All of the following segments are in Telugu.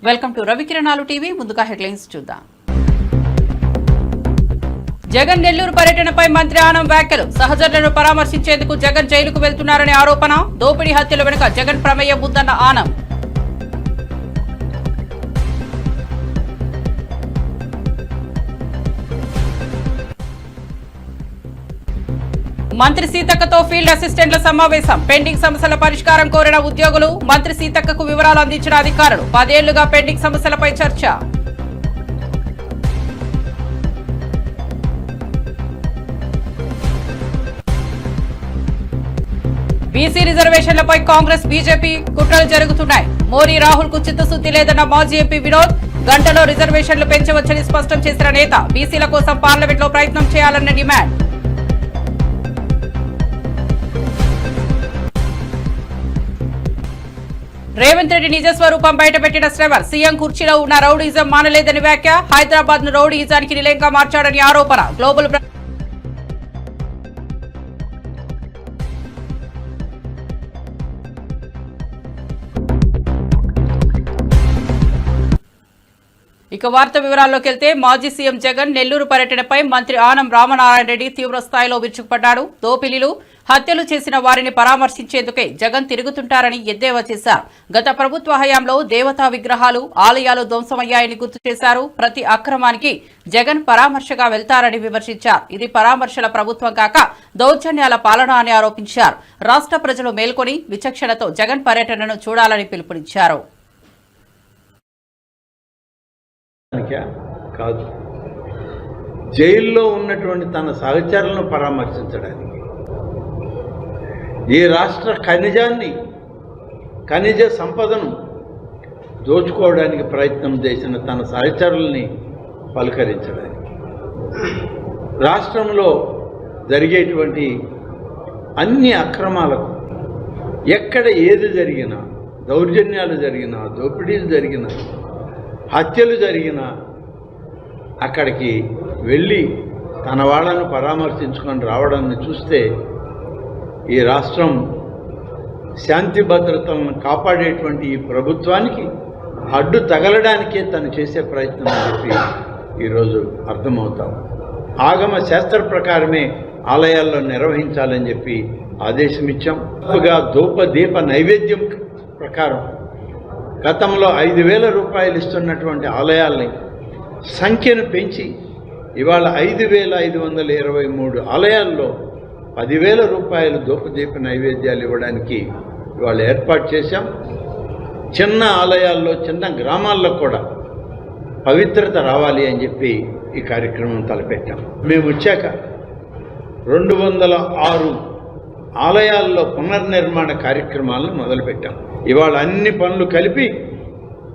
Welcome to Ravikiranalu TV. ముందుగా హెడ్లైన్స్ చూద్దాం. జగన్ నెల్లూరు పర్యటనపై మంత్రి ఆనం వ్యాఖ్యలు. సహచరులను పరామర్శించేందుకు జగన్ జైలుకు వెళ్తున్నారనే ఆరోపణ. దోపిడీ హత్యల వెనుక జగన్ ప్రమేయం ఉందన్న ఆనం. మంత్రి సీతక్కతో ఫీల్డ్ అసిస్టెంట్ల సమావేశం. పెండింగ్ సమస్యల పరిష్కారం కోరిన ఉద్యోగులు. మంత్రి సీతక్కకు వివరాలు అందించిన అధికారులు. 10 ఏళ్లుగా పెండింగ్ సమస్యలపై చర్చ. బీసీ రిజర్వేషన్లపై కాంగ్రెస్ బీజేపీ కుట్రలు జరుగుతున్నాయి. మోరీ రాహుల్ కు చిత్తశుద్ది లేదన్న మాజీ ఎంపీ వినోద్. గంటలో రిజర్వేషన్లు పెంచవచ్చని స్పష్టం చేసిన నేత. బీసీల కోసం పార్లమెంట్లో ప్రయత్నం చేయాలన్న డిమాండ్. రేవంత్ రెడ్డి నిజ స్వరూపం బయటపెట్టిన శ్రవణ్. సీఎం కుర్చీలో ఉన్న రౌడీజం మానలేదని వ్యాఖ్య. హైదరాబాద్ ను రౌడీజానికి నిలయంగా మార్చాడని ఆరోపణ. గ్లోబల్ ఇక వార్త వివరాల్లోకి వెళ్తే మాజీ సీఎం జగన్ నెల్లూరు పర్యటనపై మంత్రి ఆనం రామనారాయణ రెడ్డి తీవ్ర స్థాయిలో విరుచుకుపడ్డాడు. దోపిడీలు హత్యలు చేసిన వారిని పరామర్శించేందుకే జగన్ తిరుగుతుంటారని ఎద్దేవా చేశారు. గత ప్రభుత్వ హయాంలో దేవతా విగ్రహాలు, ఆలయాలు ధ్వంసమయ్యాయని గుర్తు చేశారు. ప్రతి అక్రమానికి జగన్ పరామర్శగా వెళ్తారని విమర్శించారు. ఇది పరామర్శల ప్రభుత్వం కాక దౌర్జన్యాల పాలన అని ఆరోపించారు. రాష్ట్ర ప్రజలు మేల్కొని విచక్షణతో జగన్ పర్యటనను చూడాలని పిలుపునిచ్చారు. కాదు, జైల్లో ఉన్నటువంటి తన సహచరులను పరామర్శించడానికి, ఏ రాష్ట్ర ఖనిజ సంపదను దోచుకోవడానికి ప్రయత్నం చేసిన తన సహచరుల్ని పలకరించడానికి, రాష్ట్రంలో జరిగేటువంటి అన్ని అక్రమాలకు ఎక్కడ ఏది జరిగినా, దౌర్జన్యాలు జరిగినా, దోపిడీలు జరిగినా, హత్యలు జరిగినా అక్కడికి వెళ్ళి తన వాళ్ళను పరామర్శించుకొని రావడాన్ని చూస్తే ఈ రాష్ట్రం శాంతి భద్రతలను కాపాడేటువంటి ఈ ప్రభుత్వానికి అడ్డు తగలడానికే తను చేసే ప్రయత్నం అని చెప్పి ఈరోజు అర్థమవుతాం. ఆగమ శాస్త్ర ప్రకారమే ఆలయాల్లో నిర్వహించాలని చెప్పి ఆదేశం ఇచ్చాం. ధూపదీప నైవేద్యం ప్రకారం గతంలో 5,000 రూపాయలు ఇస్తున్నటువంటి ఆలయాల్ని సంఖ్యను పెంచి ఇవాళ 5,523 ఆలయాల్లో 10,000 రూపాయలు ధూపదీప నైవేద్యాలు ఇవ్వడానికి ఇవాళ ఏర్పాటు చేశాం. చిన్న ఆలయాల్లో, చిన్న గ్రామాల్లో కూడా పవిత్రత రావాలి అని చెప్పి ఈ కార్యక్రమం తలపెట్టాం. మేము వచ్చాక 206 ఆలయాల్లో పునర్నిర్మాణ కార్యక్రమాలను మొదలుపెట్టాం. ఇవాళ అన్ని పనులు కలిపి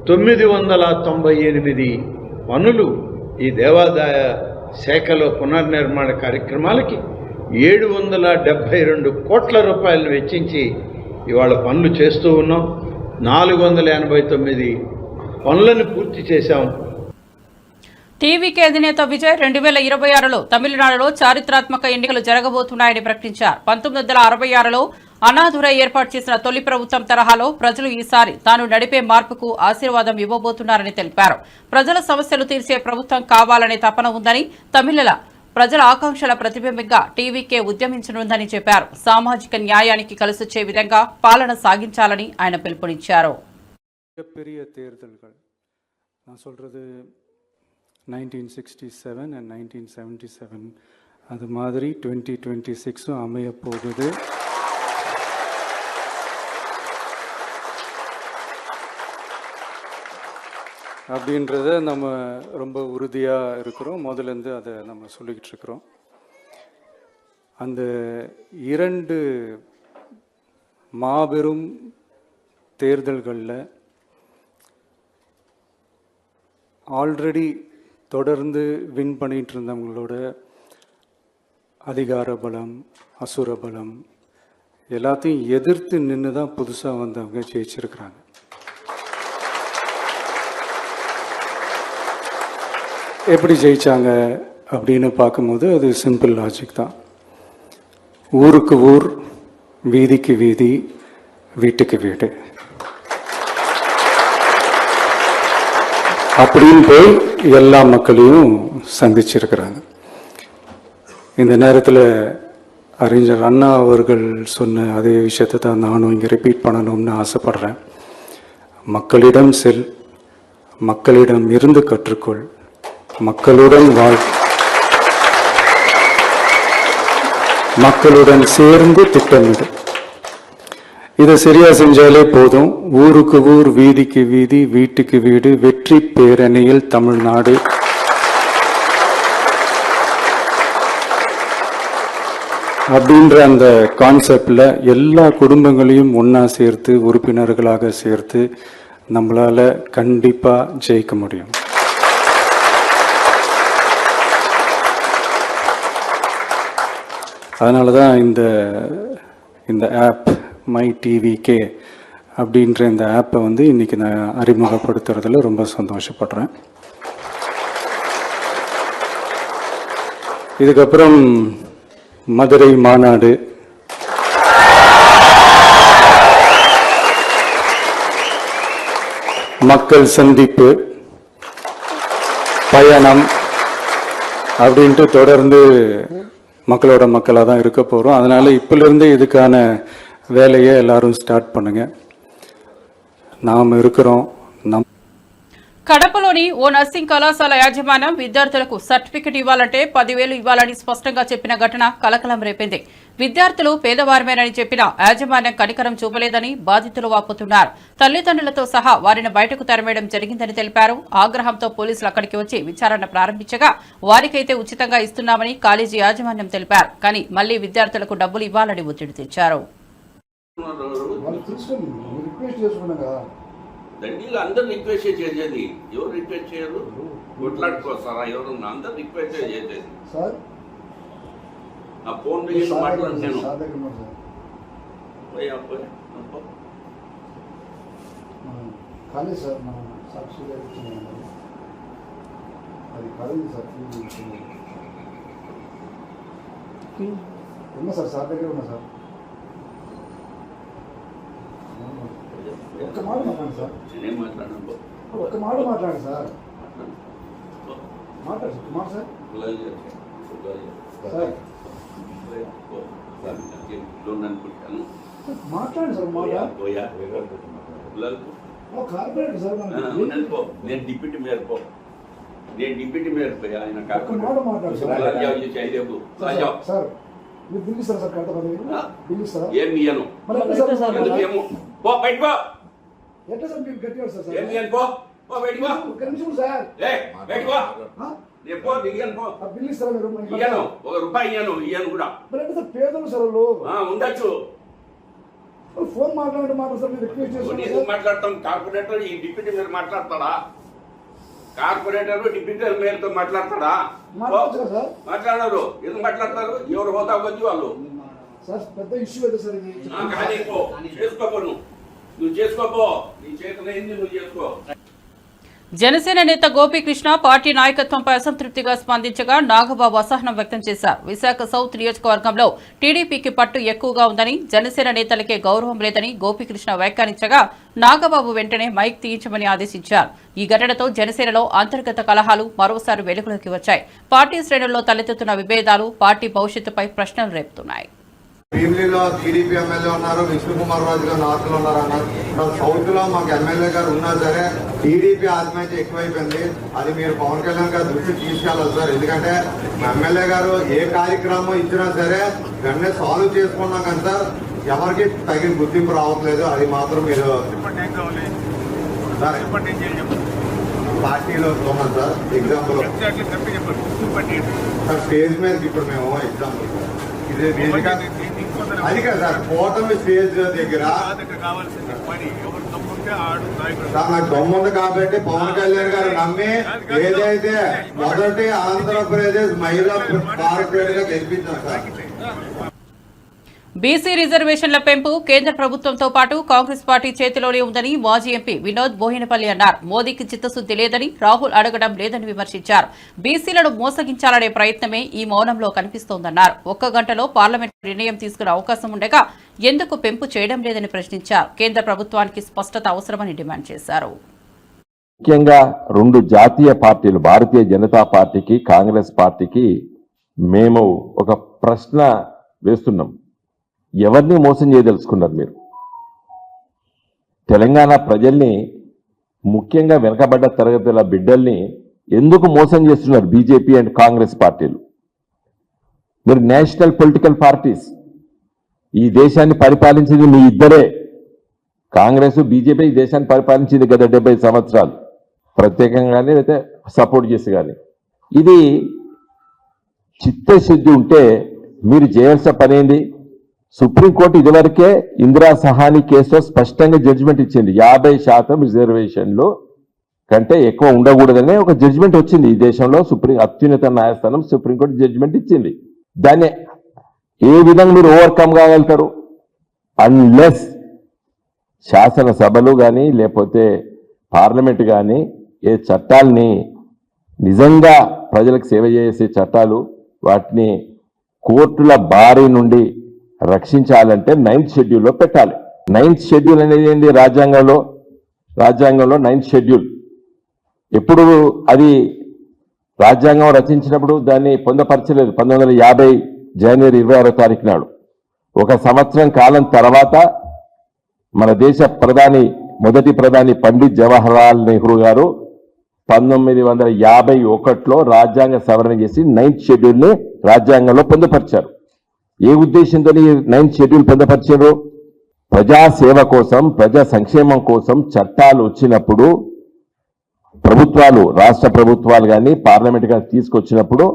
998 పనులు ఈ దేవాదాయ శాఖలో పునర్నిర్మాణ కార్యక్రమాలకి 772 కోట్ల రూపాయలను వెచ్చించి ఇవాళ పనులు చేస్తూ ఉన్నాం. 489 పనులను పూర్తి చేశాం. టీవీకే అధినేత విజయ్ 2026లో తమిళనాడులో చారిత్రాత్మక ఎన్నికలు జరగబోతున్నాయని ప్రకటించారు. 1966లో అన్నాదురై ఏర్పాటు చేసిన తొలి ప్రభుత్వం తరహాలో ప్రజలు ఈసారి తాను నడిపే మార్పుకు ఆశీర్వాదం ఇవ్వబోతున్నారని తెలిపారు. ప్రజల సమస్యలు తీర్చే ప్రభుత్వం కావాలనే తపన ఉందని, తమిళల ప్రజల ఆకాంక్షల ప్రతిబింబంగా టీవీకే ఉద్యమించనుందని చెప్పారు. సామాజిక న్యాయానికి కలిసొచ్చే విధంగా పాలన సాగించాలని ఆయన పిలుపునిచ్చారు. 1967 and 1977 அது மாதிரி 2026 அமைய போகுது. அப்படின்றத நம்ம ரொம்ப உறுதியாக இருக்கிறோம். முதலேருந்து அதை நம்ம சொல்லிக்கிட்டு இருக்கிறோம். அந்த 2 மாபெரும் தேர்தல்களில் ஆல்ரெடி தொடர்ந்து வின் பண்ணிகிட்டு இருந்தவங்களோட அதிகார பலம், அசுர பலம் எல்லாத்தையும் எதிர்த்து நின்று தான் புதுசாக வந்தவங்க ஜெயிச்சிருக்கிறாங்க. எப்படி ஜெயிச்சாங்க அப்படின்னு பார்க்கும்போது அது சிம்பிள் லாஜிக் தான். ஊருக்கு ஊர், வீதிக்கு வீதி, வீட்டுக்கு வீடு. அப்படின்னு போய் எல்லா மக்களையும் சந்திச்சிருக்கிறாங்க. இந்த நேரத்தில் அறிஞர் அண்ணா அவர்கள் சொன்ன அதே விஷயத்தை தான் நானும் இங்கே ரிப்பீட் பண்ணணும்னு ஆசைப்படுறேன். மக்களிடம் செல், மக்களிடம் இருந்து கற்றுக்கொள், மக்களுடன் வாழ், மக்களுடன் சேர்ந்து திட்டமிடு. இதை சரியா செஞ்சாலே போதும். ஊருக்கு ஊர், வீதிக்கு வீதி, வீட்டுக்கு வீடு, வெற்றி பேரணியில் தமிழ்நாடு. அப்படின்ற அந்த கான்செப்ட்ல எல்லா குடும்பங்களையும் ஒன்னா சேர்த்து, உறுப்பினர்களாக சேர்த்து நம்மளால கண்டிப்பா ஜெயிக்க முடியும். அதனால தான் இந்த ஆப் மை டிவிகே அப்படின்ற இந்த ஆப்பை வந்து இன்னைக்கு நான் அறிமுகப்படுத்துறதுல ரொம்ப சந்தோஷப்படுறேன். இதுக்கப்புறம் மதுரை மாநாடு, மக்கள் சந்திப்பு, பயணம் அப்படின்ட்டு தொடர்ந்து மக்களோட மக்களாக தான் இருக்க போகிறோம். அதனால இப்பிலிருந்து இதுக்கான வேலையை எல்லாரும் స్టార్ట్ பண்ணுங்க. நாம் இருக்கிறோம். కడపలోని ఓ నర్సింగ్ కళాశాల యాజమాన్యం విద్యార్థులకు సర్టిఫికెట్ ఇవ్వాలంటే 10,000 ఇవ్వాలని స్పష్టంగా చెప్పిన ఘటన కలకలం రేపింది. విద్యార్థులు పేదవారమేనని చెప్పిన యాజమాన్యం కనికరం చూపలేదని బాధితులు వాపోతున్నారు. తల్లిదండ్రులతో సహా వారిని బయటకు తరిమేయడం జరిగిందని తెలిపారు. ఆగ్రహంతో పోలీసులు అక్కడికి వచ్చి విచారణ ప్రారంభించగా వారికైతే ఉచితంగా ఇస్తున్నామని కాలేజీ యాజమాన్యం తెలిపారు. కానీ మళ్లీ విద్యార్థులకు డబ్బులు ఇవ్వాలని ఒత్తిడి తెచ్చారు. దండీలు అందరు రిక్వెస్ట్ చేసేది, ఎవరు రిక్వెస్ట్ చేయరు, కొట్లాడుకోస్తారా ఎవరు, అందరు రిక్వెస్ట్ చేసేది. ఆ ఫోన్ చేసి మాట్లాడు, నేను సార్ మన సాక్షి అది కాలేదు సార్. ఉన్నా సార్, సార్ దగ్గర ఉన్నా సార్. ఒక్క మాట మాట్లాడండి సార్. ఒక్క మాట మాట్లాడండి సార్. మాట్లాడు కుమార్ సార్. మాట్లాడండి సార్. Corporator sir. నేను డిప్యూటీ మేయర్ పో, నేను డిప్యూటీ మేయర్ పోయా. ఆయన మాట మాట్లాడు సార్. మీరు బిల్ ఇస్తారా సార్? కడతా బిల్ ఇస్తారా? ఏం ఇయ్యను. ఎందుకేమో పో, బయట పో. ఎట్లా సార్ మీరు గట్టిగా సార్? ఏం ఇయ్యను, పో బయట పో. ఒక్క నిమిషం సార్. బయట పో, నేను పో, దిగాను పో. బిల్ ఇస్తారా మీరు? ఇయ్యను, ₹1 ఇయ్యను కూడా. మరి అంటే సార్ పేదలు సార్ వాళ్ళు ఉండొచ్చు. ఫోన్ మాట్లాడండి సార్. మీరు రిక్వెస్ట్ చేస్తున్నారు. మాట్లాడతాం. కార్పొరేటర్ ఈ డిప్యూటీ మేయర్ మాట్లాడతాడా? కార్పొరేటర్ డిప్యూటీ మేయర్తో మాట్లాడతాడా? మాట్లాడరు. ఎందుకు మాట్లాడతారు? ఎవరు హోదా వచ్చి వాళ్ళు. పెద్ద ఇష్యూ అయితే సార్ ఇది. కానీ చేసుకోపో, నువ్వు చేసుకోపో, నీ చేతులు ఏంది నువ్వు చేసుకో. జనసేన నేత గోపీకృష్ణ పార్టీ నాయకత్వంపై అసంతృప్తిగా స్పందించగా నాగబాబు అసహనం వ్యక్తం చేశారు. విశాఖ సౌత్ నియోజకవర్గంలో టీడీపీకి పట్టు ఎక్కువగా ఉందని, జనసేన నేతలకే గౌరవం లేదని గోపీకృష్ణ వ్యాఖ్యానించగా నాగబాబు వెంటనే మైక్ తీయించమని ఆదేశించారు. ఈ ఘటనతో జనసేనలో అంతర్గత కలహాలు మరోసారి వెలుగులోకి వచ్చాయి. పార్టీ శ్రేణుల్లో తలెత్తుతున్న విభేదాలు పార్టీ భవిష్యత్తుపై ప్రశ్నలు రేపుతున్నాయి. భీమిలిలో టీడీపీ ఎమ్మెల్యే ఉన్నారు, విష్ణు కుమార్ రాజు గారు నార్త్లో ఉన్నారు అన్నారు. సౌత్ లో మాకు ఎమ్మెల్యే గారు ఉన్నా సరే టీడీపీ ఆత్మహత్య ఎక్కువైపోయింది. అది మీరు పవన్ కళ్యాణ్ గారు దృష్టి తీసుకెళ్ళాలి సార్. ఎందుకంటే మా ఎమ్మెల్యే గారు ఏ కార్యక్రమం ఇచ్చినా సరే వెంటనే సాల్వ్ చేసుకున్నాం కానీ సార్ ఎవరికి తగిన గుర్తింపు రావట్లేదు. అది మాత్రం మీరు పార్టీలో ఉన్నాం సార్. ఎగ్జాంపుల్ సార్ స్టేజ్ మీదకి ఇప్పుడు మేము ఎగ్జాంపుల్ ఇది అది కదా సార్, కూటమి స్టేజ్ దగ్గర నాకు దమ్ముంది కాబట్టి పవన్ కళ్యాణ్ గారు నమ్మి ఏదైతే మొదటి ఆంధ్రప్రదేశ్ మహిళా కార్పొరేట్ గా గెలిపించారు సార్. బీసీ రిజర్వేషన్ల పెంపు కేంద్ర ప్రభుత్వంతో పాటు కాంగ్రెస్ పార్టీ చేతిలోనే ఉందని మాజీ ఎంపీ వినోద్ బోయినపల్లి అన్నారు. మోదీకి చిత్తశుద్ది లేదని, రాహుల్ అడగడం లేదని విమర్శించారు. బీసీలను మోసగించాలనే ప్రయత్నమే ఈ మౌనంలో కనిపిస్తోందన్నారు. 1 గంటలో పార్లమెంట్ నిర్ణయం తీసుకునే అవకాశం ఉండగా ఎందుకు పెంపు చేయడం లేదని ప్రశ్నించారు. కేంద్ర ప్రభుత్వానికి స్పష్టత అవసరమని డిమాండ్ చేశారు. ముఖ్యంగా రెండు జాతీయ పార్టీలు భారతీయ జనతా పార్టీకి కాంగ్రెస్ పార్టీకి మేము ఒక ప్రశ్న వేస్తున్నాం. ఎవరిని మోసం చేయదలుచుకున్నారు మీరు? తెలంగాణ ప్రజల్ని, ముఖ్యంగా వెనకబడ్డ తరగతుల బిడ్డల్ని ఎందుకు మోసం చేస్తున్నారు బీజేపీ అండ్ కాంగ్రెస్ పార్టీలు? మీరు నేషనల్ పొలిటికల్ పార్టీస్, ఈ దేశాన్ని పరిపాలించింది మీ ఇద్దరే. కాంగ్రెస్ బీజేపీ ఈ దేశాన్ని పరిపాలించింది గత 70 సంవత్సరాలు, ప్రత్యేకంగానే అయితే సపోర్ట్ చేసి. కానీ ఇది చిత్తశుద్ధి ఉంటే మీరు చేయాల్సిన పని ఏంది? సుప్రీంకోర్టు ఇదివరకే ఇందిరా సహాని కేసులో స్పష్టంగా జడ్జిమెంట్ ఇచ్చింది. 50% రిజర్వేషన్లు కంటే ఎక్కువ ఉండకూడదనే ఒక జడ్జిమెంట్ వచ్చింది ఈ దేశంలో. అత్యున్నత న్యాయస్థానం సుప్రీంకోర్టు జడ్జిమెంట్ ఇచ్చింది. దాన్ని ఏ విధంగా మీరు ఓవర్కమ్ కాగలుగుతారు? అన్లెస్ శాసనసభలు కానీ లేకపోతే పార్లమెంట్ కానీ ఏ చట్టాలని నిజంగా ప్రజలకు సేవ చేసే చట్టాలు, వాటిని కోర్టుల బారి నుండి రక్షించాలంటే 9th షెడ్యూల్లో పెట్టాలి. 9th షెడ్యూల్ అనేది ఏంటి? రాజ్యాంగంలో 9th షెడ్యూల్. ఎప్పుడు అది రాజ్యాంగం రచించినప్పుడు దాన్ని పొందపరచలేదు. 1950 జనవరి 26వ తారీఖు నాడు. ఒక సంవత్సరం కాలం తర్వాత మన దేశ మొదటి ప్రధాని పండిత్ జవహర్లాల్ నెహ్రూ గారు 1951లో రాజ్యాంగ సవరణ చేసి 9th షెడ్యూల్ని రాజ్యాంగంలో పొందుపరిచారు. ఏ ఉద్దేశంతో 9th షెడ్యూల్ పొందుపరిచారు? ప్రజాసేవ కోసం, ప్రజా సంక్షేమం కోసం చట్టాలు వచ్చినప్పుడు ప్రభుత్వాలు, రాష్ట్ర ప్రభుత్వాలు కానీ పార్లమెంట్ కానీ తీసుకొచ్చినప్పుడు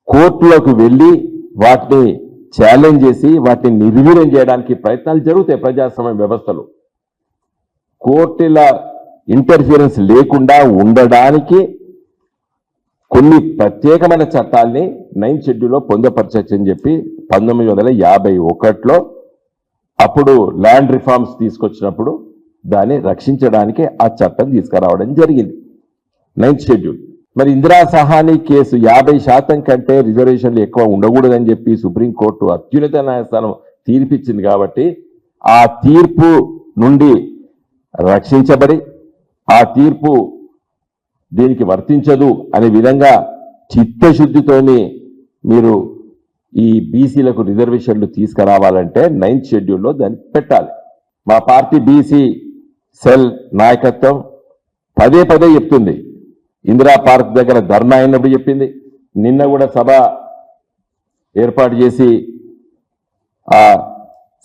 కోర్టులోకి వెళ్ళి వాటిని ఛాలెంజ్ చేసి వాటిని నిర్వీర్యం చేయడానికి ప్రయత్నాలు జరుగుతాయి ప్రజాస్వామ్య వ్యవస్థలో. కోర్టుల ఇంటర్ఫియరెన్స్ లేకుండా ఉండడానికి కొన్ని ప్రత్యేకమైన చట్టాల్ని 9th షెడ్యూల్లో పొందపరచని చెప్పి 1951లో అప్పుడు ల్యాండ్ రిఫార్మ్స్ తీసుకొచ్చినప్పుడు దాన్ని రక్షించడానికి ఆ చట్టం తీసుకురావడం జరిగింది, 9th షెడ్యూల్. మరి ఇందిరా సహాని కేసు 50% కంటే రిజర్వేషన్లు ఎక్కువ ఉండకూడదని చెప్పి సుప్రీంకోర్టు అత్యున్నత న్యాయస్థానం తీర్పిచ్చింది. కాబట్టి ఆ తీర్పు నుండి రక్షించబడి ఆ తీర్పు దీనికి వర్తించదు అనే విధంగా చిత్తశుద్ధితోని మీరు ఈ బీసీలకు రిజర్వేషన్లు తీసుకురావాలంటే 9th షెడ్యూల్లో దాన్ని పెట్టాలి. మా పార్టీ బీసీ సెల్ నాయకత్వం పదే చెప్తుంది. ఇందిరా పార్క్ దగ్గర ధర్నా అయినప్పుడు చెప్పింది. నిన్న కూడా సభ ఏర్పాటు చేసి ఆ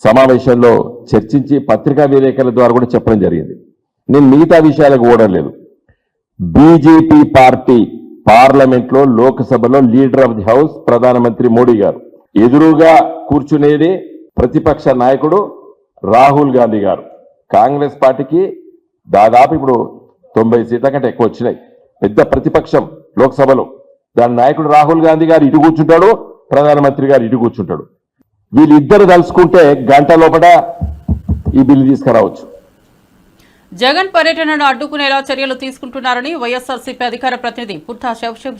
సమావేశంలో చర్చించి పత్రికా విలేకరుల ద్వారా కూడా చెప్పడం జరిగింది. నేను మిగతా విషయాలకు ఓడడం లేదు. బీజేపీ పార్టీ పార్లమెంట్లో, లోక్సభలో లీడర్ ఆఫ్ ది హౌస్ ప్రధానమంత్రి మోడీ గారు, ఎదురుగా కూర్చునేది ప్రతిపక్ష నాయకుడు రాహుల్ గాంధీ గారు. కాంగ్రెస్ పార్టీకి దాదాపు ఇప్పుడు 90 సీట్ల కంటే ఎక్కువ వచ్చినాయి, పెద్ద ప్రతిపక్షం లోక్సభలో. దాని నాయకుడు రాహుల్ గాంధీ గారు ఇటు కూర్చుంటాడు, ప్రధానమంత్రి గారు ఇటు కూర్చుంటాడు. వీళ్ళిద్దరు కలుసుకుంటే గంట లోపల ఈ బిల్లు తీసుకురావచ్చు. జగన్ పర్యటనను అడ్డుకునేలా చర్యలు తీసుకుంటున్నారని వైఎస్ఆర్సీపీ అధికార ప్రతినిధి పుట్టా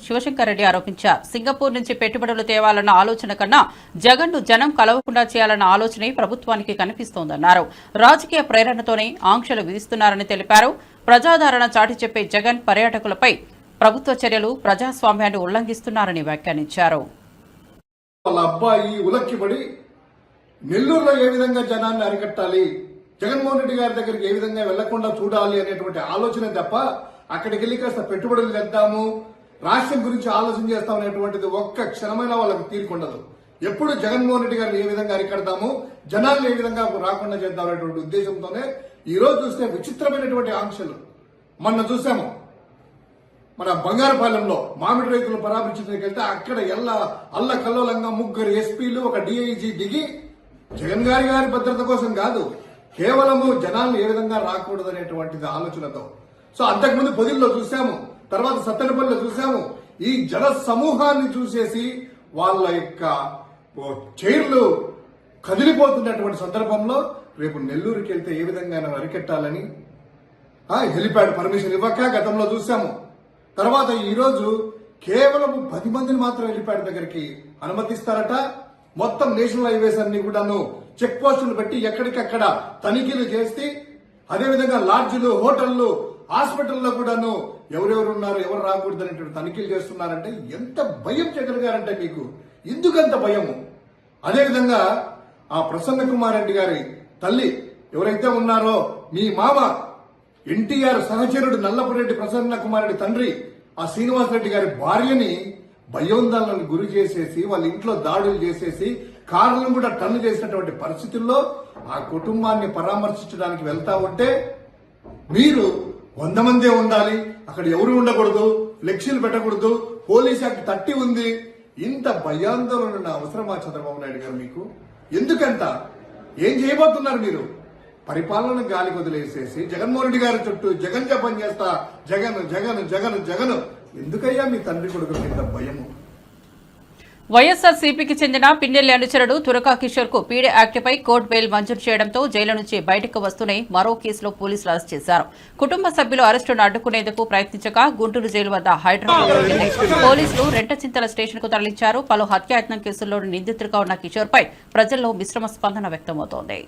శివశంకర్ రెడ్డి ఆరోపించారు. సింగపూర్ నుంచి పెట్టుబడులు తేవాలన్న ఆలోచన కన్నా జగన్ ను జనం కలవకుండా చేయాలన్న ఆలోచనే ప్రభుత్వానికి కనిపిస్తోందన్నారు. రాజకీయ ప్రేరణతోనే ఆంక్షలు విధిస్తున్నారని తెలిపారు. ప్రజాదరణ చాటి చెప్పే జగన్ పర్యాటకులపై ప్రభుత్వ చర్యలు ప్రజాస్వామ్యాన్ని ఉల్లంఘిస్తున్నారని వ్యాఖ్యానించారు. వాళ్ళ అబ్బాయి ఉలక్కిపడి నెల్లూరులో ఏ విధంగా జనాన్ని అరికట్టాలి, జగన్మోహన్ రెడ్డి గారి దగ్గరికి ఏ విధంగా వెళ్లకుండా చూడాలి అనేటువంటి ఆలోచన తప్ప అక్కడికి వెళ్లి కాస్త పెట్టుబడులు తెద్దాము, రాష్ట్రం గురించి ఆలోచన చేస్తాం అనేటువంటిది ఒక్క క్షణమైనా వాళ్ళకు తీరుకుండదు. ఎప్పుడు జగన్మోహన్ రెడ్డి గారిని ఏ విధంగా అరికడతాము, జనాలను ఏ విధంగా రాకుండా చేద్దాం అనేటువంటి ఉద్దేశంతోనే ఈ రోజు చూస్తే విచిత్రమైనటువంటి ఆంక్షలు. మొన్న చూసాము మన బంగారపాలెంలో మామిడి రైతులు పరామర్శించడానికి వెళ్తే అక్కడ అల్ల కల్లోలంగా 3 ఎస్పీలు, ఒక డిఐజీ దిగి జగన్ గారి భద్రత కోసం కాదు, కేవలము జనాలను ఏ విధంగా రాకూడదు అనేటువంటిది ఆలోచనతో. సో అంతకుముందు పొదిల్లో చూసాము, తర్వాత సత్తెనపల్లిలో చూసాము. ఈ జన సమూహాన్ని చూసేసి వాళ్ళ యొక్క చైర్లు కదిలిపోతున్నటువంటి సందర్భంలో రేపు నెల్లూరుకి వెళ్తే ఏ విధంగా అరికెట్టాలని హెలిప్యాడ్ పర్మిషన్ ఇవ్వక గతంలో చూసాము. తర్వాత ఈ రోజు కేవలం 10 మందిని మాత్రం హెలిప్యాడ్ దగ్గరికి అనుమతిస్తారట. మొత్తం నేషనల్ హైవేస్ అన్ని కూడాను చెక్ పోస్టులు పెట్టి ఎక్కడికక్కడ తనిఖీలు చేసి, అదేవిధంగా లాడ్జీలు, హోటళ్లు హాస్పిటల్లో కూడాను ఎవరెవరు ఉన్నారు, ఎవరు రాకూడదు అనేటువంటి తనిఖీలు చేస్తున్నారంటే ఎంత భయం జగన్ గారంటే మీకు, ఎందుకంత భయము? అదేవిధంగా ఆ ప్రసన్న కుమార్ రెడ్డి గారి తల్లి ఎవరైతే ఉన్నారో మీ మామ ఎన్టీఆర్ సహచరుడు నల్లపురెడ్డి ప్రసన్న కుమార్ రెడ్డి తండ్రి ఆ శ్రీనివాసరెడ్డి గారి భార్యని భయోందోళనకు గురి చేసేసి వాళ్ళ ఇంట్లో దాడులు చేసేసి కార్లను కూడా టన్ను చేసినటువంటి పరిస్థితుల్లో ఆ కుటుంబాన్ని పరామర్శించడానికి వెళ్తా ఉంటే మీరు 100 మందే ఉండాలి, అక్కడ ఎవరు ఉండకూడదు, ఫ్లెక్సీలు పెట్టకూడదు, పోలీస్ యాక్ట్ 30 ఉంది. ఇంత భయాందోళన ఉన్న అవసరమా చంద్రబాబు నాయుడు గారు మీకు? ఎందుకంత? ఏం చేయబోతున్నారు మీరు? పరిపాలన గాలి వదిలేసేసి జగన్మోహన్ రెడ్డి గారి చుట్టూ జగన్ జపం చేస్తా, జగన్ జగన్ జగన్ జగన్. ఎందుకయ్యా మీ తండ్రి కొడుకు కింద భయము? వైఎస్ఆర్సీపీకి చెందిన పిన్నెల్లి అనుచరుడు తురకా కిషోర్ కు పీడీ యాక్ట్పై కోర్టు బెయిల్ మంజూరు చేయడంతో జైలు నుంచి బయటకు వస్తూనే మరో కేసులో పోలీసులు అరెస్ట్ చేశారు. కుటుంబ సభ్యులు అరెస్టును అడ్డుకునేందుకు ప్రయత్నించగా గుంటూరు జైలు వద్ద హైదరాబాద్ పోలీసులు రెంటచింతల స్టేషన్ కు తరలించారు. పలు హత్యాయత్నం కేసుల్లో నిందితుడిగా ఉన్న కిషోర్ పై ప్రజల్లో మిశ్రమ స్పందన వ్యక్తమవుతోంది.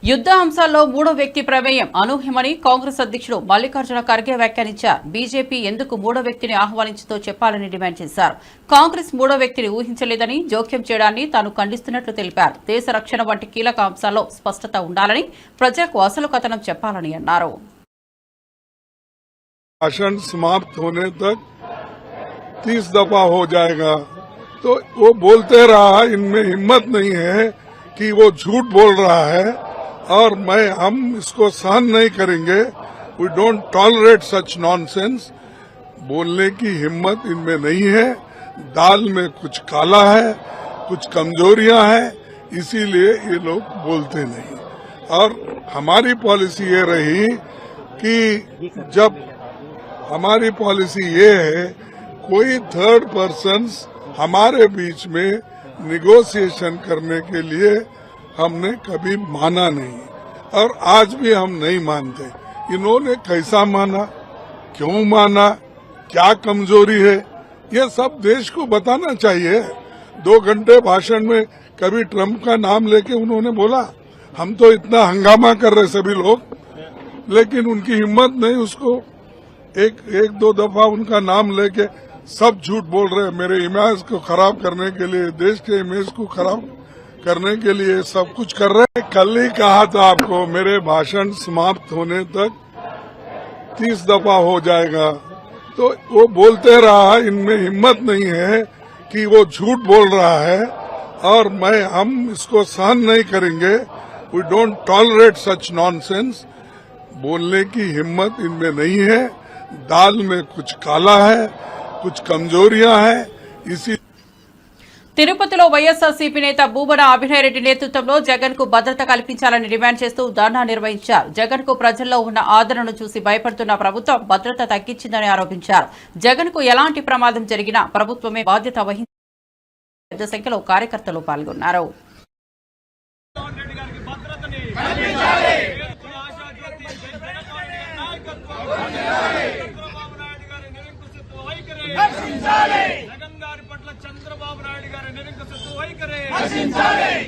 యుద్ధ అంశాల్లో మూడో వ్యక్తి ప్రమేయం అనూహ్యమని కాంగ్రెస్ అధ్యక్షుడు మల్లికార్జున ఖర్గే వ్యాఖ్యానించారు. బీజేపీ ఎందుకు మూడో వ్యక్తిని ఆహ్వానించిందో చెప్పాలని డిమాండ్ చేశారు. కాంగ్రెస్ మూడో వ్యక్తిని ఊహించలేదని, జోక్యం చేయడాన్ని తాను ఖండిస్తున్నట్లు తెలిపారు. దేశ రక్షణ వంటి కీలక అంశాల్లో స్పష్టత ఉండాలని, ప్రజలకు అసలు కథనం చెప్పాలని అన్నారు. भाषण समाप्त होने तक 30 दफा हो जाएगा तो वो बोलते रहा, इनमें हिम्मत नहीं है कि वो झूठ बोल रहा है और हम इसको सहन नहीं करेंगे. We don't tolerate such nonsense. बोलने की हिम्मत इनमें नहीं है. दाल में कुछ काला है, कुछ कमजोरियां हैं, इसीलिए ये लोग बोलते नहीं. और हमारी पॉलिसी ये रही कि जब हमारी पॉलिसी ये है कोई थर्ड पर्सन्स हमारे बीच में निगोशिएशन करने के लिए हमने कभी माना नहीं और आज भी हम नहीं मानते. इन्होंने कैसा माना, क्यों माना, क्या कमजोरी है, ये सब देश को बताना चाहिए. 2 घंटे भाषण में कभी ट्रंप का नाम लेके उन्होंने बोला. हम तो इतना हंगामा कर रहे सभी लोग, लेकिन उनकी हिम्मत नहीं. उसको एक 2 दफा उनका नाम लेके सब झूठ बोल रहे हैं. मेरे इमेज को खराब करने के लिए, देश के इमेज को खराब करने के लिए सब कुछ कर रहे हैं. कल ही कहा था आपको, मेरे भाषण समाप्त होने तक 30 दफा हो जाएगा तो वो बोलते रहा, इनमें हिम्मत नहीं है कि वो झूठ बोल रहा है और हम इसको सहन नहीं करेंगे. We don't tolerate such nonsense. बोलने की हिम्मत इनमें नहीं है. दाल में कुछ काला है, कुछ कमजोरियां हैं, इसी తిరుపతిలో వైఎస్ఆర్సీపీ నేత భూమన అభినయ్ రెడ్డి నేతృత్వంలో జగన్ కు భద్రత కల్పించాలని డిమాండ్ చేస్తూ ధర్నా నిర్వహించారు. జగన్ కు ప్రజల్లో ఉన్న ఆదరణను చూసి భయపడుతున్న ప్రభుత్వం భద్రత తగ్గించిందని ఆరోపించారు. జగన్ కు ఎలాంటి ప్రమాదం జరిగినా ప్రభుత్వమే బాధ్యత వహించాలని పెద్ద సంఖ్యలో కార్యకర్తలు పాల్గొన్నారు. చంద్రబాబు నాయుడు గారి నిరంకుశత్వ వైఖరి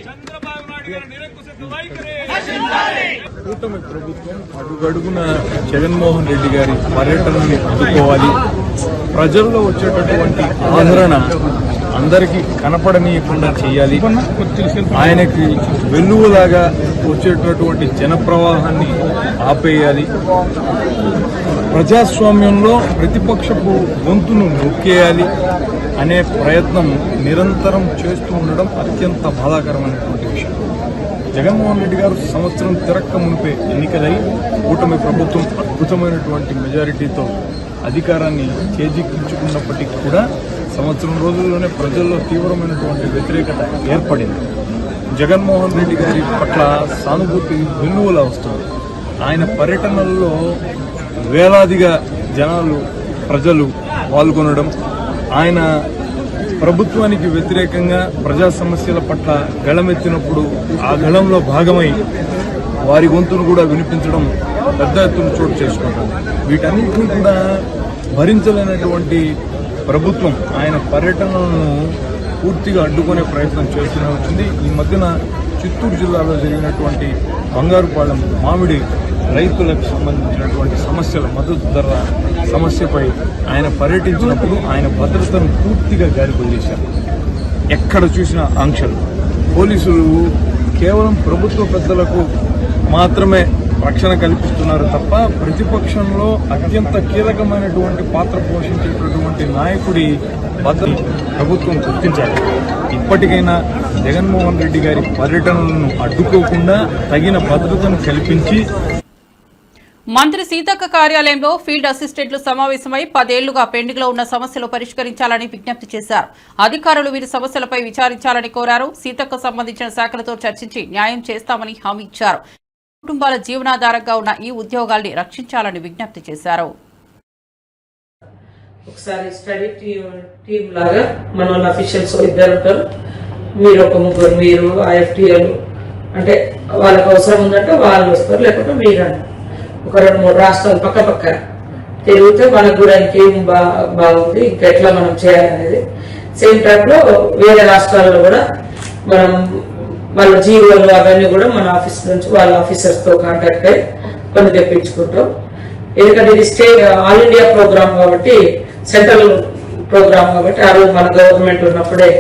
చంద్రబాబు నాయుడు గారి నిరంకుశత్వ వైఖరి. కూటమి ప్రభుత్వం అడుగడుగున జగన్మోహన్ రెడ్డి గారి పర్యటనని అడ్డుకోవాలి, ప్రజల్లో వచ్చేటటువంటి ఆదరణ అందరికీ కనపడనీయకుండా చేయాలి, ఆయనకి వెన్నులాగా వచ్చేటటువంటి జనప్రవాహాన్ని ఆపేయాలి. ప్రజాస్వామ్యంలో ప్రతిపక్షపు గొంతును నొక్కేయాలి అనే ప్రయత్నం నిరంతరం చేస్తూ ఉండడం అత్యంత బాధాకరమైనటువంటి విషయం. జగన్మోహన్ రెడ్డి గారు సంవత్సరం తిరక్క మునిపే ఎన్నికలై కూటమి ప్రభుత్వం అద్భుతమైనటువంటి మెజారిటీతో అధికారాన్ని చేజిక్కించుకున్నప్పటికీ కూడా సంవత్సరం రోజుల్లోనే ప్రజల్లో తీవ్రమైనటువంటి వ్యతిరేకత ఏర్పడింది. జగన్మోహన్ రెడ్డి గారి పట్ల సానుభూతి వెన్నువలా వస్తుంది. ఆయన పర్యటనల్లో వేలాదిగా ప్రజలు పాల్గొనడం, ఆయన ప్రభుత్వానికి వ్యతిరేకంగా ప్రజా సమస్యల పట్ల గళమెత్తినప్పుడు ఆ గళంలో భాగమై వారి గొంతును కూడా వినిపించడం పెద్ద ఎత్తున చోటు చేసుకుంటారు. వీటన్నిటిని కూడా భరించలేనటువంటి ప్రభుత్వం ఆయన పర్యటనలను పూర్తిగా అడ్డుకునే ప్రయత్నం చేస్తూనే వచ్చింది. ఈ మధ్యన చిత్తూరు జిల్లాలో జరిగినటువంటి బంగారుపాలెం మామిడి రైతులకు సంబంధించినటువంటి సమస్యల మద్దతు ధర సమస్యపై ఆయన పర్యటించినప్పుడు ఆయన భద్రతను పూర్తిగా గాలికొల్లేశారు. ఎక్కడ చూసినా ఆంక్షలు. పోలీసులు కేవలం ప్రభుత్వ పెద్దలకు మాత్రమే రక్షణ కల్పిస్తున్నారు తప్ప ప్రతిపక్షంలో అత్యంత కీలకమైనటువంటి పాత్ర పోషించేటటువంటి నాయకుడి భద్రత ప్రభుత్వం గుర్తించాలి. ఇప్పటికైనా జగన్మోహన్ రెడ్డి గారి పర్యటనలను అడ్డుకోకుండా తగిన భద్రతను కల్పించి మంత్రి సీతక్క కార్యాలయంలో ఫీల్డ్ అసిస్టెంట్లు సమావేశమై 10 ఏళ్లుగా పెండింగ్ లో ఉన్న సమస్యలు పరిష్కరించాలని విజ్ఞప్తి చేశారు. అధికారులు వీరి సమస్యలపై విచారించాలని కోరారు. సీతక్క సంబంధించిన శాఖలతో చర్చించి న్యాయం చేస్తామని హామీ ఇచ్చారు. కుటుంబాల జీవనాధారంగా ఉన్న ఈ ఉద్యోగాల్ని రక్షించాలని విజ్ఞప్తి చేశారు. ఒకసారి స్టడీ టీమ్ లాగా మన అఫీషియల్స్ ఇద్దరు ఉంటారు, మీరు ఒక ముగ్గురు, మీరు ఐఎఫ్టీఎల్ అంటే వాళ్ళకి అవసరం ఉందంటే వాళ్ళు వస్తారు, లేకపోతే మీరు ఒక 2-3 రాష్ట్రాలు పక్క పక్క తిరిగితే మనకు కూడా ఇంకేం బాగుంది, ఇంకెట్లా మనం చేయాలనేది. సేమ్ టైంలో వేరే రాష్ట్రాల్లో కూడా మనం వాళ్ళ జీవోలు అవన్నీ కూడా మన ఆఫీస్ నుంచి వాళ్ళ ఆఫీసర్స్తో కాంటాక్ట్ అయ్యి కొన్ని తెప్పించుకుంటాం. ఎందుకంటే ఇది స్టేట్ ఆల్ ఇండియా ప్రోగ్రామ్ కాబట్టి, సెంట్రల్ ప్రోగ్రామ్ కాబట్టి ఆ రోజు మన గవర్నమెంట్ ఉన్నప్పుడే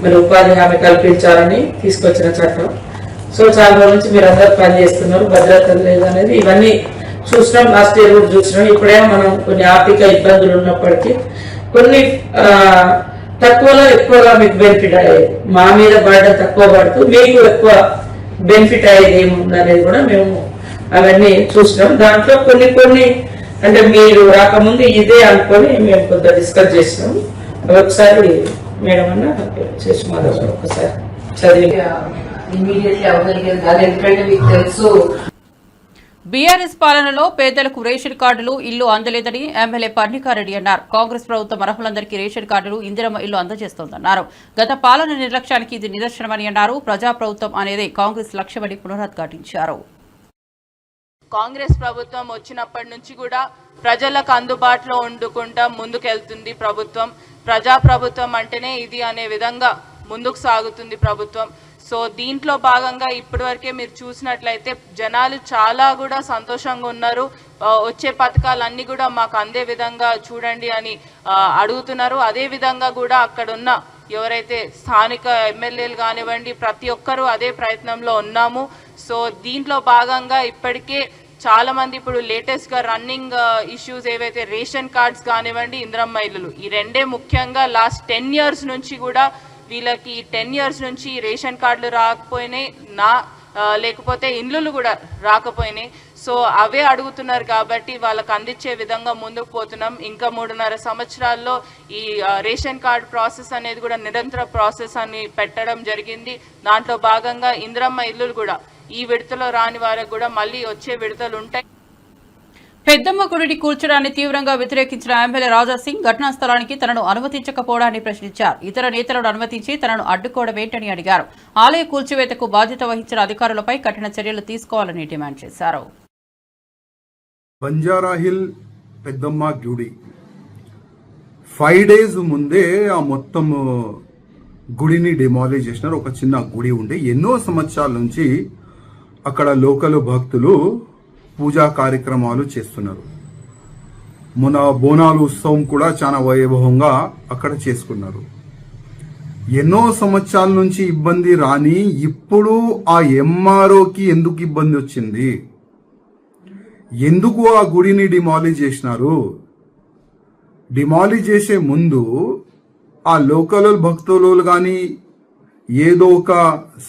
మీరు ఉపాధి హామీ కల్పించాలని తీసుకొచ్చిన చట్టం. సో చాలా రోజుల నుంచి మీరు అందరూ పనిచేస్తున్నారు, భద్రత లేదనేది ఇవన్నీ చూసినాం. లాస్ట్ ఇయర్ కూడా చూసినాం. ఇప్పుడేమో మనం కొన్ని ఆర్థిక ఇబ్బందులు ఉన్నప్పటికీ కొన్ని తక్కువలో ఎక్కువగా మీకు బెనిఫిట్ అయ్యేది, మా మీద బర్డెన్ తక్కువ పడుతూ మీకు ఎక్కువ బెనిఫిట్ అయ్యేది ఏముందనేది కూడా మేము అవన్నీ చూసినాం. దాంట్లో కొన్ని అంటే మీరు రాకముందు ఇదే అనుకొని మేము కొంత డిస్కస్ చేసినాం. అవి ఒకసారి మేడం అన్న చేసి మాట్లాడారు, ఒకసారి చదివి ఇమీడియట్లీ అవ్వగలిగేది. ఎందుకంటే మీకు తెలుసు బీఆర్ఎస్ పాలనలో పేదలకు రేషన్ కార్డులు, ఇల్లు అందలేదని ఎమ్మెల్యే పర్ణికారెడ్డి అన్నారు. కాంగ్రెస్ ప్రభుత్వం అర్హులందరికీ రేషన్ కార్డులు, ఇందిరమ్మ ఇల్లు అందజేస్తోందన్నారు. గత పాలన నిర్లక్ష్యానికి ఇది నిదర్శనమని అన్నారు. ప్రజాప్రభుత్వం అనేది కాంగ్రెస్ లక్ష్యమని పునరుద్ఘాటించారు. కాంగ్రెస్ ప్రభుత్వం వచ్చినప్పటి నుంచి కూడా ప్రజలకు అందుబాటులో ఉండుకుంటా ముందుకెళ్తుంది ప్రభుత్వం. ప్రజాప్రభుత్వం అంటేనే ఇది అనే విధంగా ముందుకు సాగుతుంది ప్రభుత్వం. సో దీంట్లో భాగంగా ఇప్పటివరకే మీరు చూసినట్లయితే జనాలు చాలా కూడా సంతోషంగా ఉన్నారు. వచ్చే పథకాలన్నీ కూడా మాకు అందే విధంగా చూడండి అని అడుగుతున్నారు. అదే విధంగా కూడా అక్కడున్న ఎవరైతే స్థానిక ఎమ్మెల్యేలు కానివ్వండి, ప్రతి ఒక్కరూ అదే ప్రయత్నంలో ఉన్నాము. సో దీంట్లో భాగంగా ఇప్పటికే చాలా మంది ఇప్పుడు లేటెస్ట్గా రన్నింగ్ ఇష్యూస్ ఏవైతే రేషన్ కార్డ్స్ కానివ్వండి, ఇందిరమ్మ ఇల్లులు, ఈ రెండే ముఖ్యంగా లాస్ట్ 10 years నుంచి కూడా వీళ్ళకి 10 years నుంచి రేషన్ కార్డులు రాకపోయినాయి, లేకపోతే ఇండ్లు కూడా రాకపోయినాయి. సో అవే అడుగుతున్నారు కాబట్టి వాళ్ళకి అందించే విధంగా ముందుకు పోతున్నాం. ఇంకా 3.5 సంవత్సరాల్లో ఈ రేషన్ కార్డు ప్రాసెస్ అనేది కూడా నిరంతర ప్రాసెస్ అని పెట్టడం జరిగింది. దాంట్లో భాగంగా ఇందిరమ్మ ఇల్లులు కూడా ఈ విడతలో రాని వారికి కూడా మళ్ళీ వచ్చే విడతలు ఉంటాయి. పెద్దమ్మ గుడిని కూల్చడాన్ని తీవ్రంగా వ్యతిరేకించిన ఎమ్మెల్యే రాజాసింగ్ ఘటనా స్థలానికి తనను అనుమతించకపోవడాన్ని ప్రశ్నించారు. ఇతర నేతలను అనుమతించి తనను అడ్డుకోవడమేంటని అడిగారు. ఆలయ కూల్చివేతకు బాధ్యత వహించిన అధికారులపై కఠిన చర్యలు తీసుకోవాలని డిమాండ్ చేశారు. బంజారాహిల్ పెద్దమ్మ గుడి 5 days ముందే ఆ మొత్తం గుడిని డిమాలిష్ చేసినారు. ఒక చిన్న గుడి ఉండే ఎన్నో సంవత్సరాల నుంచి అక్కడ లోకల్ భక్తులు పూజా కార్యక్రమాలు చేస్తున్నారు. మొన్న బోనాలు ఉత్సవం కూడా చాలా వైభవంగా అక్కడ చేసుకున్నారు. ఎన్నో సంవత్సరాల నుంచి ఇబ్బంది రాని ఇప్పుడు ఆ ఎంఆర్ఓకి ఎందుకు ఇబ్బంది వచ్చింది? ఎందుకు ఆ గుడిని డిమాలిష్ చేసినారు? డిమాలిష్ చేసే ముందు ఆ లోకల్ భక్తులు కానీ ఏదో ఒక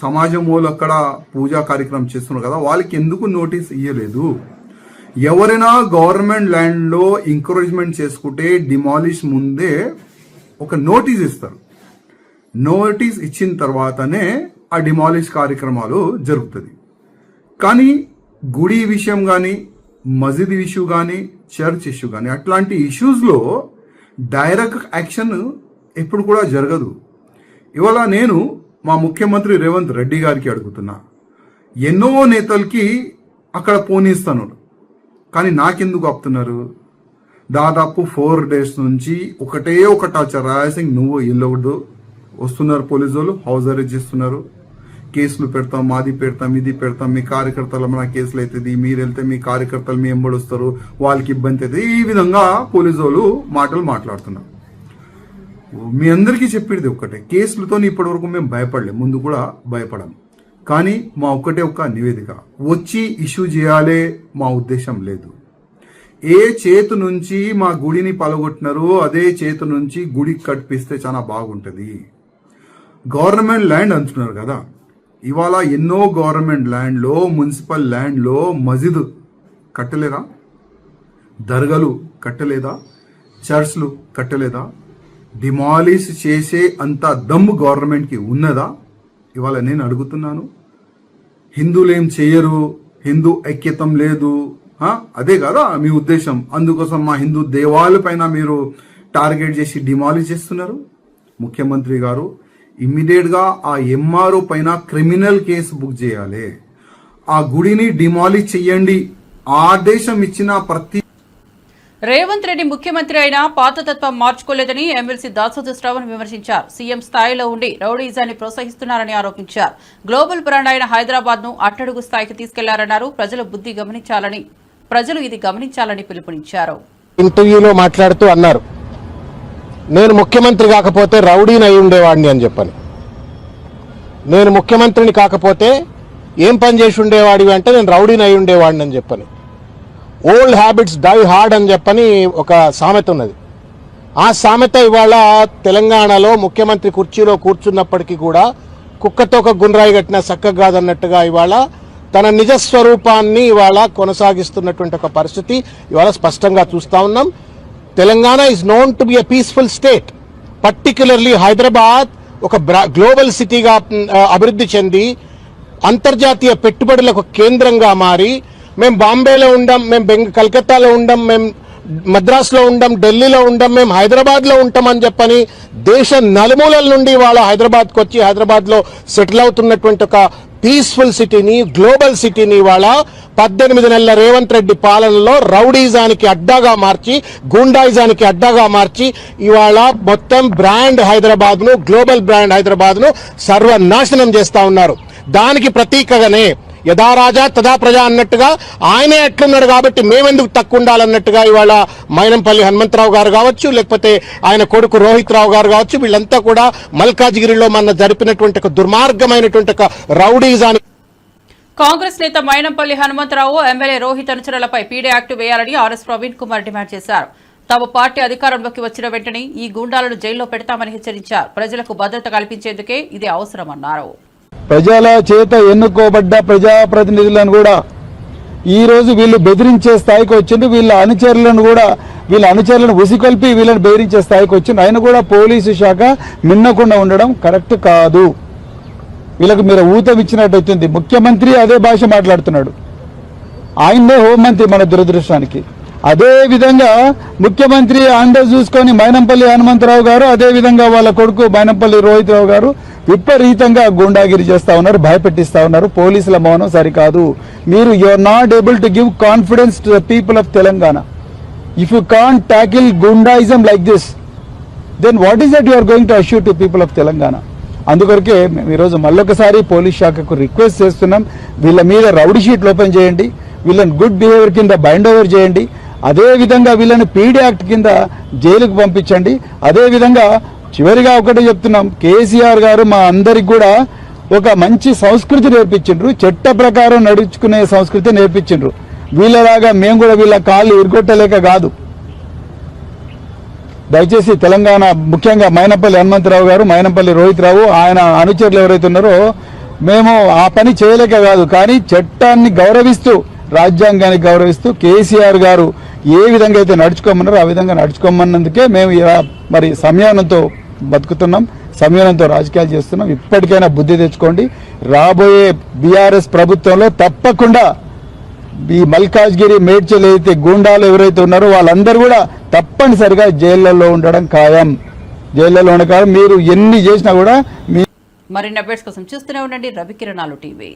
సమాజం వాళ్ళు అక్కడ పూజా కార్యక్రమం చేస్తున్నారు కదా, వాళ్ళకి ఎందుకు నోటీస్ ఇవ్వలేదు? ఎవరైనా గవర్నమెంట్ ల్యాండ్లో ఎంకరేజ్మెంట్ చేసుకుంటే డిమాలిష్ ముందే ఒక నోటీస్ ఇస్తారు. నోటీస్ ఇచ్చిన తర్వాతనే ఆ డిమాలిష్ కార్యక్రమాలు జరుగుతుంది. కానీ గుడి విషయం కానీ, మసీద్ ఇష్యూ కానీ, చర్చ్ ఇష్యూ కానీ అట్లాంటి ఇష్యూస్లో డైరెక్ట్ యాక్షన్ ఎప్పుడు కూడా జరగదు. ఇవాళ నేను మా ముఖ్యమంత్రి రేవంత్ రెడ్డి గారికి అడుగుతున్నా, ఎన్నో నేతలకి అక్కడ పోనిస్తాను, కానీ నాకెందుకు ఆపుతున్నారు? దాదాపు 4 days నుంచి ఒకటే ఒక టార్చర్. రాయసింగ్ నువ్వు ఇల్లొద్దు వస్తున్నారు, పోలీసు వాళ్ళు హౌస్ అరెస్ట్ చేస్తున్నారు, కేసులు పెడతాం, మాది పెడతాం, ఇది పెడతాం, మీ కార్యకర్తల మన కేసులు అవుతుంది, మీరు వెళ్తే మీ కార్యకర్తలు మీ ఎంబడి వస్తారు, వాళ్ళకి ఇబ్బంది అవుతుంది, ఈ విధంగా పోలీసు వాళ్ళు మాటలు మాట్లాడుతున్నారు. మీ అందరికీ చెప్పేది ఒక్కటే, కేసులతో ఇప్పటి వరకు మేము భయపడలేము, ముందు కూడా భయపడాం. కానీ మా ఒక్కటే ఒక నివేదిక వచ్చి ఇష్యూ చేయాలే మా ఉద్దేశం లేదు. ఏ చేతు నుంచి మా గుడిని పలగొట్టినారో అదే చేతు నుంచి గుడి కట్టిస్తే చాలా బాగుంటుంది. గవర్నమెంట్ ల్యాండ్ అంటున్నారు కదా, ఇవాళ ఎన్నో గవర్నమెంట్ ల్యాండ్లో, మున్సిపల్ ల్యాండ్లో మసీద్ కట్టలేదా? దర్గాలు కట్టలేదా? చర్చ్లు కట్టలేదా? డిమాలిష్ చేసే అంత దమ్ము గవర్నమెంట్కి ఉన్నదా? ఇవాళ నేను అడుగుతున్నాను. హిందువులు ఏం చేయరు, హిందూ ఐక్యతం లేదు, అదే కదా మీ ఉద్దేశం. అందుకోసం మా హిందూ దేవాలయాలపైన మీరు టార్గెట్ చేసి డిమాలిష్ చేస్తున్నారు. ముఖ్యమంత్రి గారు ఇమ్మీడియట్ గా ఆ ఎంఆర్ఓ పైన క్రిమినల్ కేసు బుక్ చేయాలి, ఆ గుడిని డిమాలిష్ చెయ్యండి. ఆదేశం ఇచ్చిన ప్రతి రేవంత్ రెడ్డి ముఖ్యమంత్రి అయినా పాతతత్వం మార్చుకోలేదని ఎమ్మెల్సీ దాసోజు శ్రవణ్ విమర్శించారు. సీఎం స్థాయిలో ఉండి రౌడీజాన్ని ప్రోత్సహిస్తున్నారని ఆరోపించారు. గ్లోబల్ బ్రాండ్ అయిన హైదరాబాద్ ను అట్టడుగు స్థాయికి తీసుకెళ్లారన్నారు. ప్రజలు ఇది గమనించాలని పిలుపునిచ్చారు. ఇంటర్వ్యూలో మాట్లాడుతూ అన్నారు, నేను ముఖ్యమంత్రి కాకపోతే రౌడీని అయి ఉండేవాడిని అని చెప్పని. నేను ముఖ్యమంత్రిని కాకపోతే ఏం పని చేసి ఉండేవాడివి అంటే నేను రౌడీని అయి ఉండేవాడిని అని చెప్పని. ఓల్డ్ హ్యాబిట్స్ డై హార్డ్ అని చెప్పని ఒక సామెత ఉన్నది. ఆ సామెత ఇవాళ తెలంగాణలో ముఖ్యమంత్రి కుర్చీలో కూర్చున్నప్పటికీ కూడా కుక్కతో ఒక గుండ్రాయి కట్టిన చక్కగా కాదన్నట్టుగా ఇవాళ తన నిజ స్వరూపాన్ని ఇవాళ కొనసాగిస్తున్నటువంటి ఒక పరిస్థితి ఇవాళ స్పష్టంగా చూస్తా ఉన్నాం. Telangana is known to be a peaceful state. Particularly Hyderabad ఒక గ్లోబల్ సిటీగా అభివృద్ధి చెంది అంతర్జాతీయ పెట్టుబడులకు కేంద్రంగా మారి, మేము బాంబేలో ఉండం, మేము కలకత్తాలో ఉండం, మేము మద్రాసులో ఉండం, ఢిల్లీలో ఉండం, మేము హైదరాబాద్లో ఉంటామని చెప్పని దేశ నలుమూలల నుండి వాళ్ళ హైదరాబాద్కి వచ్చి హైదరాబాద్లో సెటిల్ అవుతున్నటువంటి ఒక పీస్ఫుల్ సిటీని, గ్లోబల్ సిటీని ఇవాళ 18 నెలల రేవంత్ రెడ్డి పాలనలో రౌడీజానికి అడ్డాగా మార్చి, గూండాయిజానికి అడ్డాగా మార్చి ఇవాళ మొత్తం బ్రాండ్ హైదరాబాద్ను, గ్లోబల్ బ్రాండ్ హైదరాబాద్ను సర్వనాశనం చేస్తా ఉన్నారు. దానికి ప్రతీకగానే యథా రాజా తదా ప్రజ అన్నట్టుగా ఆయనే ఎట్లున్నాడు కాబట్టి మేమెందుకు తక్కువ ఉండాలన్నట్టుగా ఇవాళ మైనంపల్లి హనుమంతరావు గారు కావచ్చు, లేకపోతే ఆయన కొడుకు రోహిత్ రావు గారు కావచ్చు, వీళ్ళంతా కూడా మల్కాజ్గిరిలో మన జరిపినటువంటి ఒక దుర్మార్గమైనటువంటి ఒక రౌడీజాన్ని. కాంగ్రెస్ నేత మైనంపల్లి హనుమంతరావు ఎమ్మెల్యే రోహిత్ అనుచరులపై పీడీ యాక్ట్ వేయాలని ఆర్ఎస్ ప్రవీణ్ కుమార్ డిమాండ్ చేశారు. తమ పార్టీ అధికారంలోకి వచ్చిన వెంటనే ఈ గూండాలను జైల్లో పెడతామని హెచ్చరించారు. ప్రజలకు భద్రత కల్పించేందుకే ఇది అవసరమన్నారు. ప్రజల చేత ఎన్నుకోబడ్డ ప్రజాప్రతినిధులను కూడా ఈ రోజు వీళ్ళు బెదిరించే స్థాయికి వచ్చిండ్రు. వీళ్ళ అనుచరులను ఉసికొల్పి వీళ్ళని బెదిరించే స్థాయికి వచ్చిండ్రు. ఆయన కూడా పోలీసు శాఖ మిన్నకుండా ఉండడం కరెక్ట్ కాదు. వీళ్ళకి మీరు ఊతం ఇచ్చినట్టయితుంది. ముఖ్యమంత్రి అదే భాష మాట్లాడుతున్నాడు, ఆయనే హోంమంత్రి మన దురదృష్టానికి. అదే విధంగా ముఖ్యమంత్రి అండ చూసుకొని మైనంపల్లి హనుమంతరావు గారు, అదే విధంగా వాళ్ళ కొడుకు మైనంపల్లి రోహిత్ రావు గారు విపరీతంగా గుండాగిరి చేస్తా ఉన్నారు, భయపెట్టిస్తా ఉన్నారు. పోలీసుల మౌనం సరికాదు. మీరు are not able to give confidence to the people of Telangana. If you can't tackle గుండాయిజం like this, then what is that you are going to assure to people of Telangana? అందుకొరకే మేము ఈరోజు మళ్ళొకసారి పోలీస్ శాఖకు రిక్వెస్ట్ చేస్తున్నాం, వీళ్ళ మీద రౌడీ షీట్లు ఓపెన్ చేయండి, వీళ్ళని గుడ్ బిహేవియర్ కింద బైండ్ ఓవర్ చేయండి, అదే విధంగా వీళ్ళని పీడీ యాక్ట్ కింద జైలుకు పంపించండి. అదే విధంగా చివరిగా ఒకటే చెప్తున్నాం, కేసీఆర్ గారు మా అందరికి కూడా ఒక మంచి సంస్కృతి నేర్పించిండ్రు, చట్ట ప్రకారం నడుచుకునే సంస్కృతి నేర్పించిండ్రు. వీళ్ళలాగా మేము కూడా వీళ్ళ కాళ్ళు ఇరుగొట్టలేక కాదు. దయచేసి తెలంగాణ ముఖ్యంగా మైనంపల్లి హనుమంతరావు గారు, మైనంపల్లి రోహిత్ రావు, ఆయన అనుచరులు ఎవరైతే ఉన్నారో మేము ఆ పని చేయలేక కాదు, కానీ చట్టాన్ని గౌరవిస్తూ, రాజ్యాంగాన్ని గౌరవిస్తూ కేసీఆర్ గారు ఏ విధంగా అయితే నడుచుకోమన్నారో ఆ విధంగా నడుచుకోమన్నందుకే మేము ఇలా మరి సంయమనంతో బతుకుతున్నాం, సంయమనంతో రాజకీయాలు చేస్తున్నాం. ఇప్పటికైనా బుద్ధి తెచ్చుకోండి. రాబోయే బీఆర్ఎస్ ప్రభుత్వంలో తప్పకుండా ఈ మల్కాజ్గిరి, మేడ్చల్ అయితే గూండాలు ఎవరైతే ఉన్నారో వాళ్ళందరూ కూడా తప్పనిసరిగా జైళ్లలో ఉండడం ఖాయం. జైళ్లలో ఉండడం ఖాయం. మీరు ఎన్ని చేసినా కూడా మరిన్ని అప్డేట్స్ కోసం చూస్తూనే ఉండండి రవికిరణాలు టీవీ.